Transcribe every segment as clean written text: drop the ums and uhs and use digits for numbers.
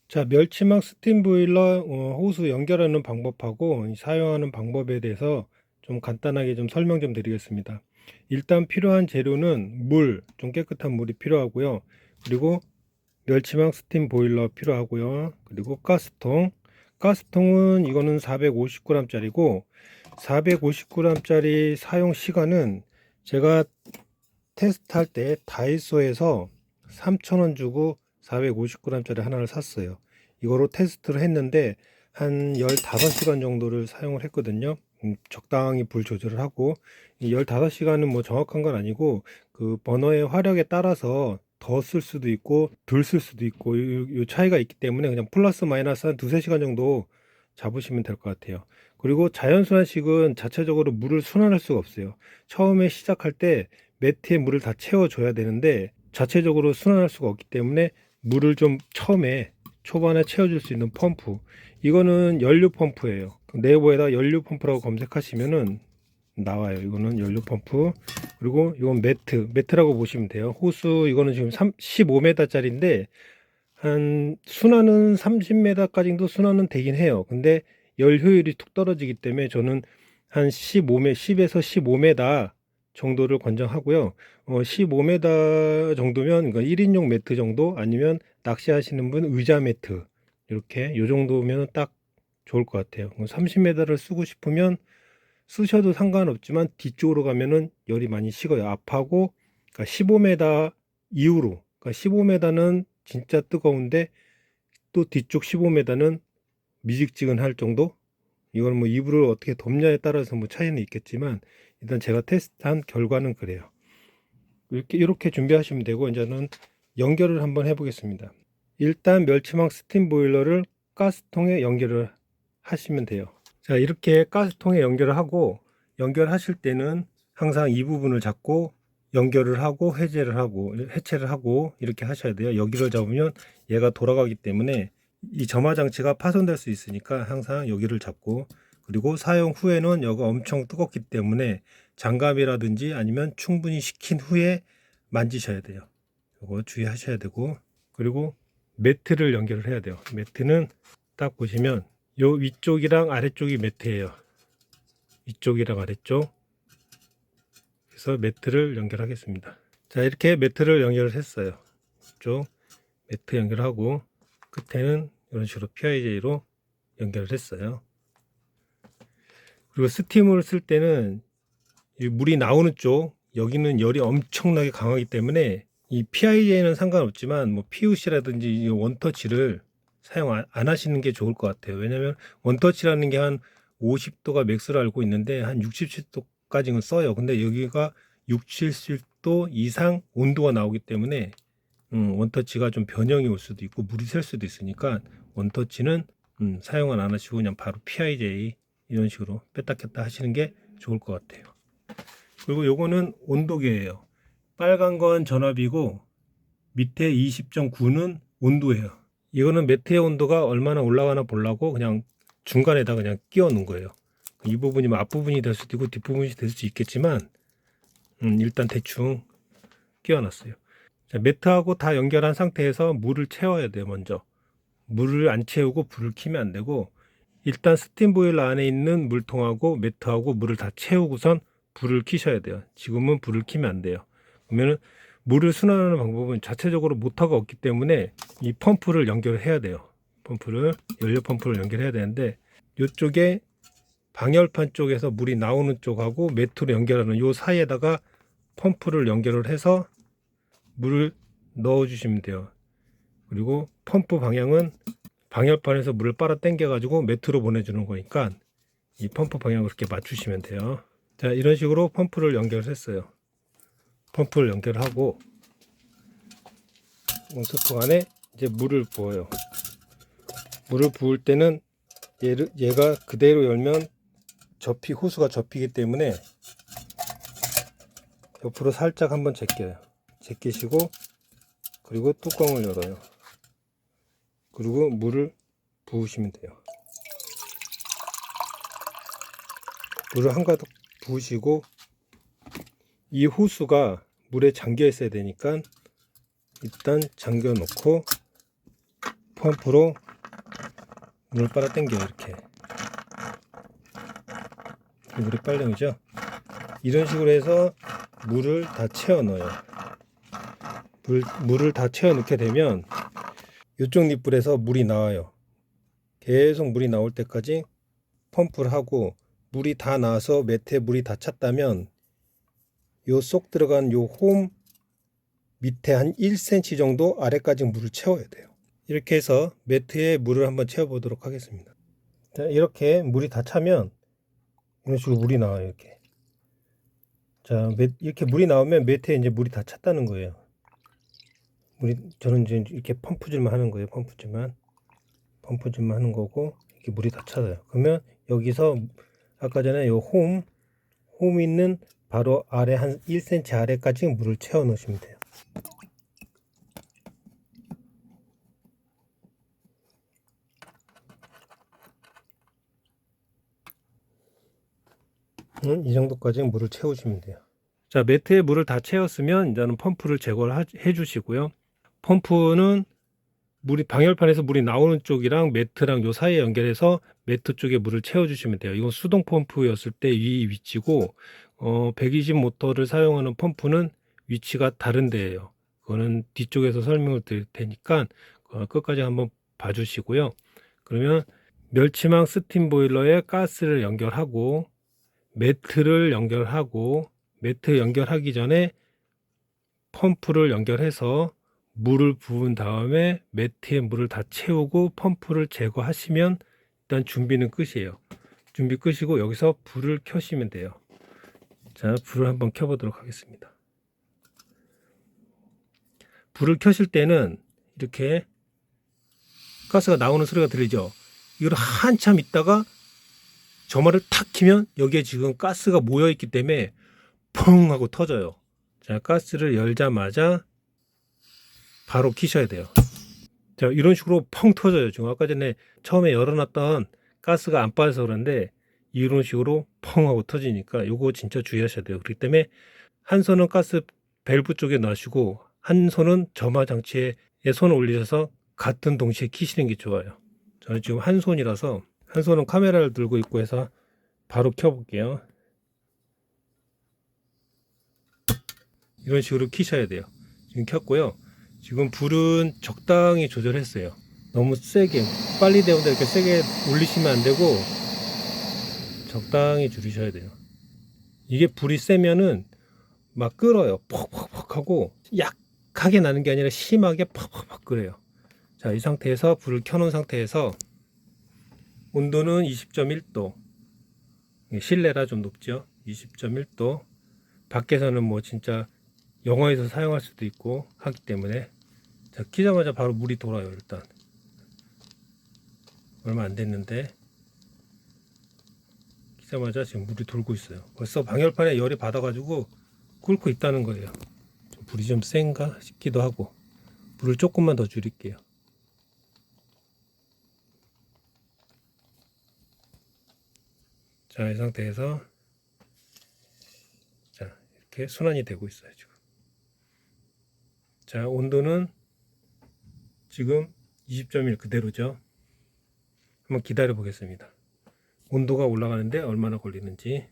자, 멸치막 스팀 보일러 호수 연결하는 방법하고 사용하는 방법에 대해서 좀 간단하게 좀 설명 좀 드리겠습니다. 일단 필요한 재료는 물, 좀 깨끗한 물이 필요하고요. 그리고 멸치막 스팀 보일러 필요하고요. 그리고 가스통. 가스통은 이거는 450g 짜리고 450g 짜리 사용 시간은 제가 테스트할 때 다이소에서 3,000원 주고 450g 짜리 하나를 샀어요. 이거로 테스트를 했는데 한 15시간 정도를 사용을 했거든요. 적당히 불 조절을 하고, 이 15시간은 뭐 정확한 건 아니고 그 버너의 화력에 따라서 더 쓸 수도 있고 덜 쓸 수도 있고 요 차이가 있기 때문에 그냥 플러스 마이너스 한 두세 시간 정도 잡으시면 될 것 같아요. 그리고 자연순환식은 자체적으로 물을 순환할 수가 없어요. 처음에 시작할 때 매트에 물을 다 채워줘야 되는데 자체적으로 순환할 수가 없기 때문에 물을 좀 처음에 초반에 채워줄 수 있는 펌프, 이거는 연료 펌프예요. 네이버에다 연료 펌프라고 검색하시면은 나와요. 이거는 연료 펌프. 그리고 이건 매트라고 보시면 돼요. 호수 이거는 지금 15m 짜리인데 한 순환은 30m까지도 순환은 되긴 해요. 근데 열 효율이 툭 떨어지기 때문에 저는 한 10에서 15m 정도를 권장하고요. 15m 정도면 1인용 매트 정도, 아니면 낚시하시는 분 의자 매트, 이렇게 요 정도면 딱 좋을 것 같아요. 30m를 쓰고 싶으면 쓰셔도 상관없지만 뒤쪽으로 가면은 열이 많이 식어요. 앞하고, 그러니까 15m 이후로, 그러니까 15m는 진짜 뜨거운데 또 뒤쪽 15m는 미직지근할 정도. 이건 뭐 이불을 어떻게 덮냐에 따라서 뭐 차이는 있겠지만 일단 제가 테스트한 결과는 그래요. 이렇게 준비하시면 되고, 이제는 연결을 한번 해보겠습니다. 일단 멸치망 스팀 보일러를 가스통에 연결을 하시면 돼요. 자, 이렇게 가스통에 연결을 하고, 연결하실 때는 항상 이 부분을 잡고 연결을 하고 해체를 하고 이렇게 하셔야 돼요. 여기를 잡으면 얘가 돌아가기 때문에 이 점화 장치가 파손될 수 있으니까 항상 여기를 잡고, 그리고 사용 후에는 여기가 엄청 뜨겁기 때문에 장갑이라든지 아니면 충분히 식힌 후에 만지셔야 돼요. 이거 주의하셔야 되고, 그리고 매트를 연결을 해야 돼요. 매트는 딱 보시면 요 위쪽이랑 아래쪽이 매트예요. 위쪽이랑 아래쪽. 그래서 매트를 연결하겠습니다. 자, 이렇게 매트를 연결을 했어요. 이쪽 매트 연결하고 끝에는 이런 식으로 PIJ로 연결을 했어요. 그리고 스팀을 쓸 때는 이 물이 나오는 쪽, 여기는 열이 엄청나게 강하기 때문에 이 PIJ는 상관없지만 뭐 PUC라든지 원터치를 사용 안 하시는 게 좋을 것 같아요. 왜냐면 원터치라는 게 한 50도가 맥스로 알고 있는데 한 67도까지는 써요. 근데 여기가 6, 70도 이상 온도가 나오기 때문에 원터치가 좀 변형이 올 수도 있고 물이 셀 수도 있으니까 원터치는 사용을 안 하시고 그냥 바로 PIJ 이런 식으로 뺐다 꼈다 하시는 게 좋을 것 같아요. 그리고 요거는 온도계예요. 빨간 건 전압이고 밑에 20.9는 온도예요. 이거는 매트의 온도가 얼마나 올라가나 보려고 그냥 중간에다 그냥 끼워 놓은 거예요. 이 부분이 뭐 앞부분이 될 수도 있고 뒷부분이 될 수 있겠지만 일단 대충 끼워 놨어요. 자, 매트하고 다 연결한 상태에서 물을 채워야 돼요. 먼저 물을 안 채우고 불을 켜면 안 되고, 일단 스팀 보일러 안에 있는 물통하고 매트하고 물을 다 채우고선 불을 켜셔야 돼요. 지금은 불을 켜면 안 돼요. 그러면은 물을 순환하는 방법은 자체적으로 모터가 없기 때문에 이 펌프를 연결해야 돼요. 연료 펌프를 연결해야 되는데, 이쪽에 방열판 쪽에서 물이 나오는 쪽하고 매트로 연결하는 요 사이에다가 펌프를 연결을 해서 물을 넣어 주시면 돼요. 그리고 펌프 방향은 방열판에서 물을 빨아 당겨 가지고 매트로 보내주는 거니까 이 펌프 방향을 그렇게 맞추시면 돼요. 자, 이런 식으로 펌프를 연결했어요. 펌프를 연결하고 온수통 안에 이제 물을 부어요. 물을 부을 때는 얘가 그대로 열면 호수가 접히기 때문에 옆으로 살짝 한번 제껴요. 제끼시고, 그리고 뚜껑을 열어요. 그리고 물을 부으시면 돼요. 물을 한가득 부으시고, 이 호수가 물에 잠겨 있어야 되니까 일단 잠겨 놓고 펌프로 물을 빨아 당겨요. 이렇게 물이 빨려오죠. 이런 식으로 해서 물을 다 채워 넣어요. 물을 다 채워 넣게 되면 이쪽 닛불에서 물이 나와요. 계속 물이 나올 때까지 펌프를 하고, 물이 다 나와서 매트에 물이 다 찼다면 요 쏙 들어간 요 홈 밑에 한 1cm 정도 아래까지 물을 채워야 돼요. 이렇게 해서 매트에 물을 한번 채워 보도록 하겠습니다. 자, 이렇게 물이 다 차면 이런 식으로 물이 나와요. 이렇게. 자, 이렇게 물이 나오면 매트에 이제 물이 다 찼다는 거예요. 저는 이제 이렇게 펌프질만 하는 거예요. 펌프질만 하는 거고, 이렇게 물이 다 차요. 그러면 여기서 아까 전에 요 홈 있는 바로 아래 한 1cm 아래까지 물을 채워 넣으시면 돼요. 이 정도까지 물을 채우시면 돼요. 자, 매트에 물을 다 채웠으면 이제는 펌프를 제거를 해 주시고요. 펌프는 방열판에서 물이 나오는 쪽이랑 매트랑 요 사이에 연결해서 매트 쪽에 물을 채워 주시면 돼요. 이건 수동 펌프였을 때 이 위치고, 120 모터를 사용하는 펌프는 위치가 다른 데예요. 그거는 뒤쪽에서 설명을 드릴 테니까 끝까지 한번 봐주시고요. 그러면 멸치망 스팀 보일러에 가스를 연결하고, 매트를 연결하고, 매트 연결하기 전에 펌프를 연결해서 물을 부은 다음에 매트에 물을 다 채우고 펌프를 제거하시면 일단 준비는 끝이에요. 준비 끝이고 여기서 불을 켜시면 돼요. 자, 불을 한번 켜보도록 하겠습니다. 불을 켜실 때는 이렇게 가스가 나오는 소리가 들리죠. 이걸 한참 있다가 점화를 탁 키면 여기에 지금 가스가 모여 있기 때문에 펑 하고 터져요. 자, 가스를 열자마자 바로 키셔야 돼요. 자, 이런 식으로 펑 터져요. 지금 아까 전에 처음에 열어놨던 가스가 안 빠져서 그런데 이런 식으로 펑 하고 터지니까 요거 진짜 주의하셔야 돼요. 그렇기 때문에 한 손은 가스 밸브 쪽에 놔시고 한 손은 점화 장치에 손을 올리셔서 같은 동시에 키시는 게 좋아요. 저는 지금 한 손이라서 한 손은 카메라를 들고 있고 해서 바로 켜볼게요. 이런 식으로 키셔야 돼요. 지금 켰고요. 지금 불은 적당히 조절했어요. 너무 세게, 빨리 데우다 이렇게 세게 올리시면 안 되고 적당히 줄이셔야 돼요. 이게 불이 세면은 막 끓어요. 퍽퍽퍽 하고 약하게 나는 게 아니라 심하게 퍽퍽퍽 끓어요. 자, 이 상태에서 불을 켜놓은 상태에서 온도는 20.1도, 실내라 좀 높죠. 20.1도. 밖에서는 뭐 진짜 영화에서 사용할 수도 있고 하기 때문에, 자, 키자마자 바로 물이 돌아요. 일단 얼마 안 됐는데 키자마자 지금 물이 돌고 있어요. 벌써 방열판에 열이 받아가지고 끓고 있다는 거예요. 불이 좀 센가 싶기도 하고. 불을 조금만 더 줄일게요. 자, 이 상태에서 자, 이렇게 순환이 되고 있어요. 지금. 자, 온도는 지금 20.1 그대로죠. 한번 기다려 보겠습니다. 온도가 올라가는데 얼마나 걸리는지.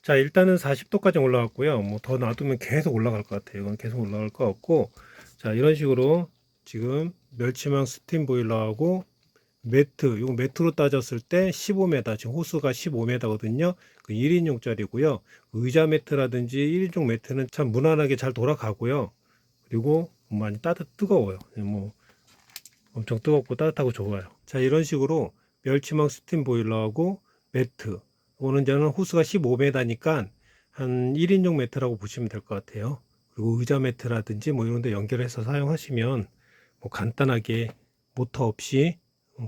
자, 일단은 40도까지 올라갔고요. 뭐 더 놔두면 계속 올라갈 것 같아요. 이건 계속 올라갈 것 같고, 자, 이런 식으로 지금 멸치망 스팀 보일러하고 매트, 요 매트로 따졌을 때 15m, 지금 호수가 15m거든요. 그 1인용짜리고요. 의자 매트라든지 1인용 매트는 참 무난하게 잘 돌아가고요. 그리고 많이 뜨거워요. 뭐 엄청 뜨겁고 따뜻하고 좋아요. 자, 이런 식으로 멸치망 스팀 보일러하고 매트. 이거는 저는 호수가 15m니까 한 1인용 매트라고 보시면 될 것 같아요. 그리고 의자 매트라든지 뭐 이런 데 연결해서 사용하시면 뭐 간단하게 모터 없이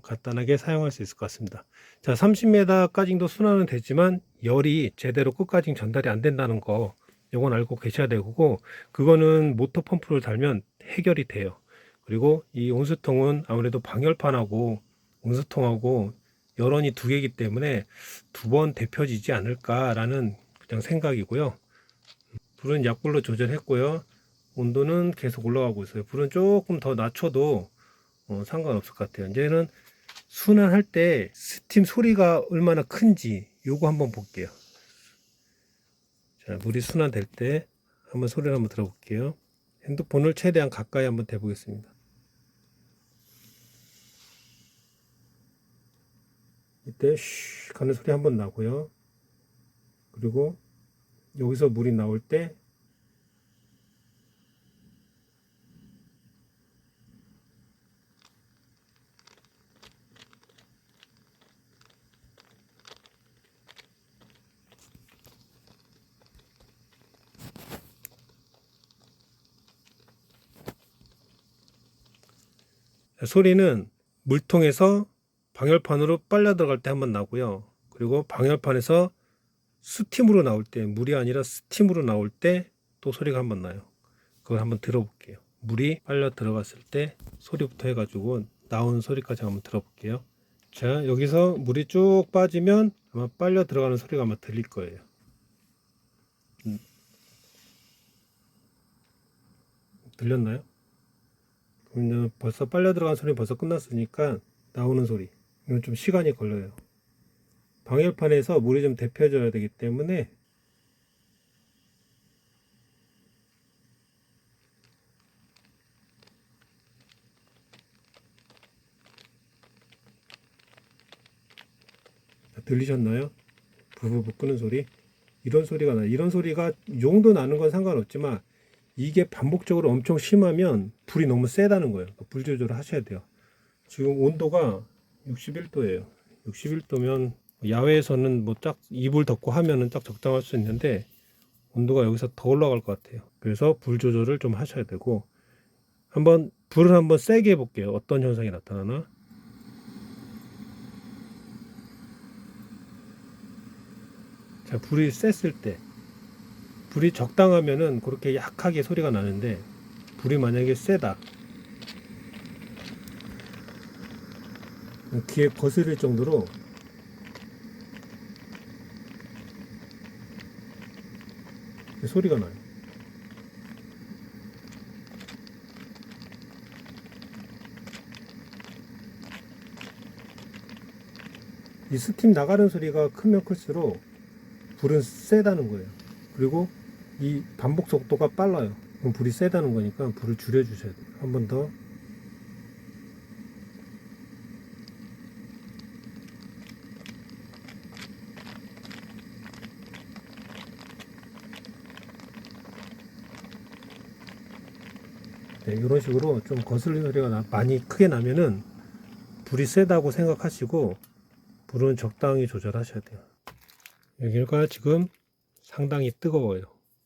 간단하게 사용할 수 있을 것 같습니다. 자, 30m까지도 순환은 되지만 열이 제대로 끝까지 전달이 안 된다는 거, 이건 알고 계셔야 되고, 그거는 모터 펌프를 달면 해결이 돼요. 그리고 이 온수통은 아무래도 방열판하고 온수통하고 열원이 두 개이기 때문에 두 번 데펴지지 않을까라는 그냥 생각이고요. 불은 약불로 조절했고요. 온도는 계속 올라가고 있어요. 불은 조금 더 낮춰도 상관없을 것 같아요. 이제는 순환할 때 스팀 소리가 얼마나 큰지 요거 한번 볼게요. 자, 물이 순환될 때 한번 소리를 한번 들어볼게요. 핸드폰을 최대한 가까이 한번 대보겠습니다. 이때 쉬 가는 소리 한번 나고요. 그리고 여기서 물이 나올 때 소리는 물통에서 방열판으로 빨려 들어갈 때 한번 나고요. 그리고 방열판에서 스팀으로 나올 때, 물이 아니라 스팀으로 나올 때 또 소리가 한번 나요. 그걸 한번 들어볼게요. 물이 빨려 들어갔을 때 소리부터 해가지고 나오는 소리까지 한번 들어볼게요. 자, 여기서 물이 쭉 빠지면 아마 빨려 들어가는 소리가 아마 들릴 거예요. 들렸나요? 그러면 벌써 빨려 들어간 소리 벌써 끝났으니까 나오는 소리. 이건 좀 시간이 걸려요. 방열판에서 물이 좀 데펴져야 되기 때문에 들리셨나요? 부부부 끄는 소리. 이런 소리가 나요. 이런 소리가 이 정도 나는 건 상관없지만 이게 반복적으로 엄청 심하면 불이 너무 세다는 거예요. 불 조절을 하셔야 돼요. 지금 온도가 61도예요. 61도면 야외에서는 뭐 딱 이불 덮고 하면은 딱 적당할 수 있는데 온도가 여기서 더 올라갈 것 같아요. 그래서 불 조절을 좀 하셔야 되고, 한번 불을 한번 세게 해볼게요. 어떤 현상이 나타나나. 자, 불이 셌을 때, 불이 적당하면은 그렇게 약하게 소리가 나는데 불이 만약에 세다, 귀에 거슬릴 정도로 소리가 나요. 이 스팀 나가는 소리가 크면 클수록 불은 세다는 거예요. 그리고 이 반복 속도가 빨라요. 그럼 불이 세다는 거니까 불을 줄여 주셔야 돼요. 한 번 더. 네, 이런 식으로 좀 거슬리는 소리가 많이 크게 나면은 불이 세다고 생각하시고 불은 적당히 조절하셔야 돼요. 여기가 지금 상당히 뜨거워요.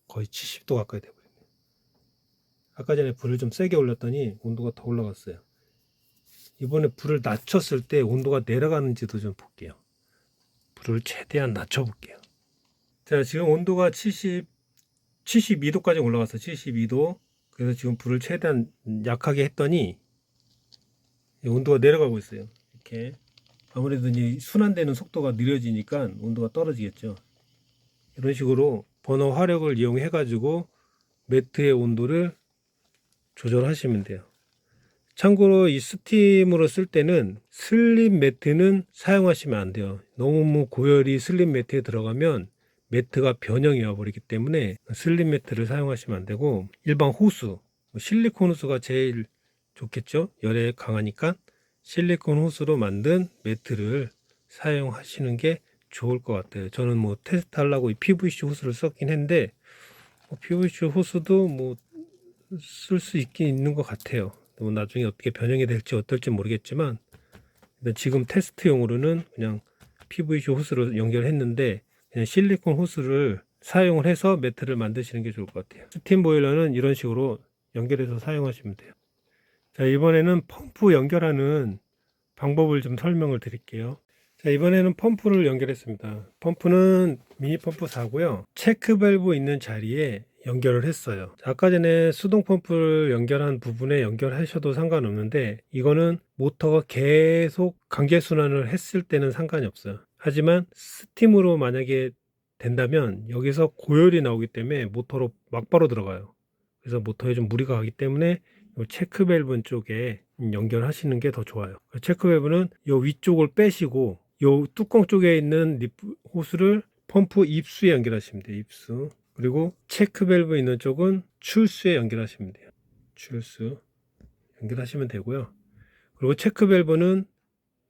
거의 70도 가까이 돼버려요. 아까 전에 불을 좀 세게 올렸더니 온도가 더 올라갔어요. 이번에 불을 낮췄을 때 온도가 내려가는지도 좀 볼게요. 불을 최대한 낮춰볼게요. 자, 지금 온도가 72도까지 올라갔어요. 72도. 그래서 지금 불을 최대한 약하게 했더니 온도가 내려가고 있어요. 이렇게. 아무래도 이제 순환되는 속도가 느려지니까 온도가 떨어지겠죠. 이런 식으로 버너 화력을 이용해 가지고 매트의 온도를 조절하시면 돼요. 참고로 이 스팀으로 쓸 때는 슬립 매트는 사용하시면 안 돼요. 너무 고열이 슬립 매트에 들어가면 매트가 변형이 와버리기 때문에 슬립 매트를 사용하시면 안 되고, 일반 호수, 실리콘 호수가 제일 좋겠죠. 열에 강하니까 실리콘 호수로 만든 매트를 사용하시는 게 좋을 것 같아요. 저는 뭐 테스트 하려고 이 PVC 호수를 썼긴 했는데 PVC 호수도 뭐 쓸 수 있긴 있는 것 같아요. 뭐 나중에 어떻게 변형이 될지 어떨지 모르겠지만 지금 테스트용으로는 그냥 PVC 호스로 연결했는데 그냥 실리콘 호스를 사용을 해서 매트를 만드시는 게 좋을 것 같아요. 스팀 보일러는 이런 식으로 연결해서 사용하시면 돼요. 자, 이번에는 펌프 연결하는 방법을 좀 설명을 드릴게요. 자, 이번에는 펌프를 연결했습니다. 펌프는 미니 펌프 4고요. 체크 밸브 있는 자리에 연결을 했어요. 자, 아까 전에 수동 펌프를 연결한 부분에 연결하셔도 상관없는데 이거는 모터가 계속 강제 순환을 했을 때는 상관이 없어요. 하지만 스팀으로 만약에 된다면 여기서 고열이 나오기 때문에 모터로 막바로 들어가요. 그래서 모터에 좀 무리가 가기 때문에 이 체크 밸브 쪽에 연결하시는 게 더 좋아요. 체크 밸브는 이 위쪽을 빼시고 이 뚜껑 쪽에 있는 호스를 펌프 입수에 연결하시면 돼요. 입수. 그리고 체크 밸브 있는 쪽은 출수에 연결하시면 돼요. 출수 연결하시면 되고요. 그리고 체크 밸브는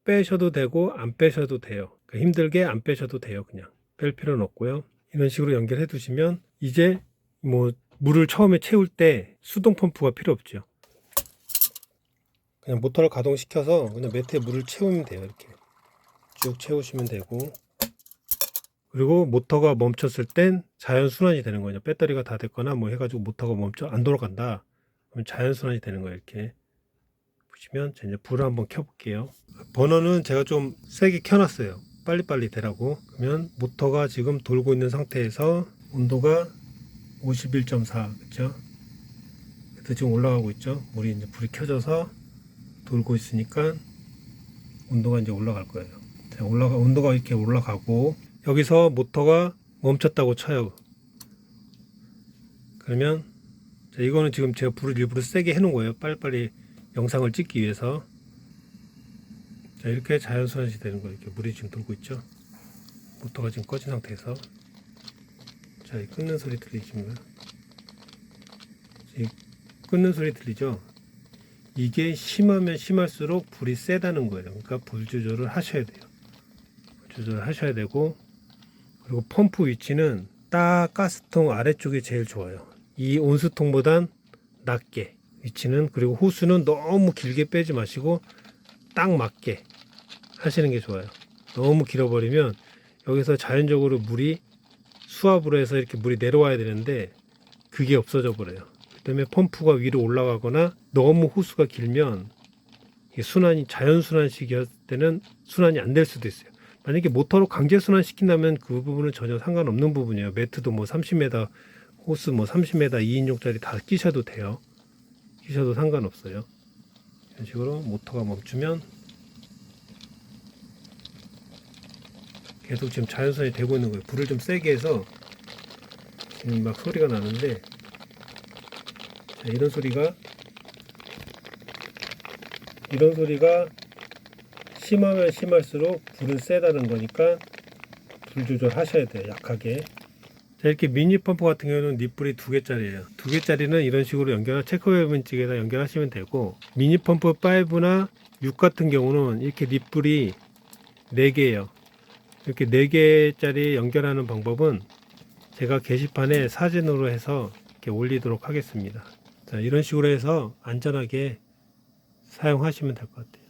빼셔도 되고 안 빼셔도 돼요. 그러니까 힘들게 안 빼셔도 돼요. 그냥 뺄 필요는 없고요. 이런 식으로 연결해 두시면 이제 뭐 물을 처음에 채울 때 수동 펌프가 필요 없죠. 그냥 모터를 가동시켜서 그냥 매트에 물을 채우면 돼요. 이렇게 쭉 채우시면 되고, 그리고 모터가 멈췄을 땐 자연 순환이 되는 거예요. 배터리가 다 됐거나 뭐 해가지고 모터가 멈춰 안 돌아간다, 그럼 자연 순환이 되는 거예요. 이렇게 보시면 이제 불을 한번 켜볼게요. 버너는 제가 좀 세게 켜놨어요. 빨리빨리 되라고. 그러면 모터가 지금 돌고 있는 상태에서 온도가 51.4, 그렇죠? 그래서 지금 올라가고 있죠. 물이 이제 불이 켜져서 돌고 있으니까 온도가 이제 올라갈 거예요. 자, 온도가 이렇게 올라가고 여기서 모터가 멈췄다고 쳐요. 그러면 자, 이거는 지금 제가 불을 일부러 세게 해놓은 거예요. 빨리빨리 영상을 찍기 위해서. 자, 이렇게 자연순환이 되는 거예요. 이렇게 물이 지금 돌고 있죠. 모터가 지금 꺼진 상태에서. 자, 이 끊는 소리 들리시면, 이 끊는 소리 들리죠? 이게 심하면 심할수록 불이 세다는 거예요. 그러니까 불 조절을 하셔야 돼요. 불 조절을 하셔야 되고, 그리고 펌프 위치는 딱 가스통 아래쪽이 제일 좋아요. 이 온수통보단 낮게 위치는. 그리고 호수는 너무 길게 빼지 마시고 딱 맞게 하시는 게 좋아요. 너무 길어버리면 여기서 자연적으로 물이 수압으로 해서 이렇게 물이 내려와야 되는데 그게 없어져 버려요. 그 때문에 펌프가 위로 올라가거나 너무 호수가 길면 이게 순환이 자연순환식이었을 때는 순환이 안 될 수도 있어요. 만약에 모터로 강제 순환시킨다면 그 부분은 전혀 상관없는 부분이에요. 매트도 뭐 30m 호스 뭐 30m 2인용짜리 다 끼셔도 돼요. 끼셔도 상관없어요. 이런 식으로 모터가 멈추면 계속 지금 자연순환이 되고 있는 거예요. 불을 좀 세게 해서 지금 막 소리가 나는데, 자, 이런 소리가 심하면 심할수록 불은 세다는 거니까 불 조절하셔야 돼요. 약하게. 자, 이렇게 미니 펌프 같은 경우는 닛불이 2개짜리예요. 2개짜리는 이런 식으로 체크웨이브 쪽에다 연결하시면 되고, 미니 펌프 5나 6 같은 경우는 이렇게 닛불이 4개예요. 이렇게 4개짜리 연결하는 방법은 제가 게시판에 사진으로 해서 이렇게 올리도록 하겠습니다. 자, 이런 식으로 해서 안전하게 사용하시면 될 것 같아요.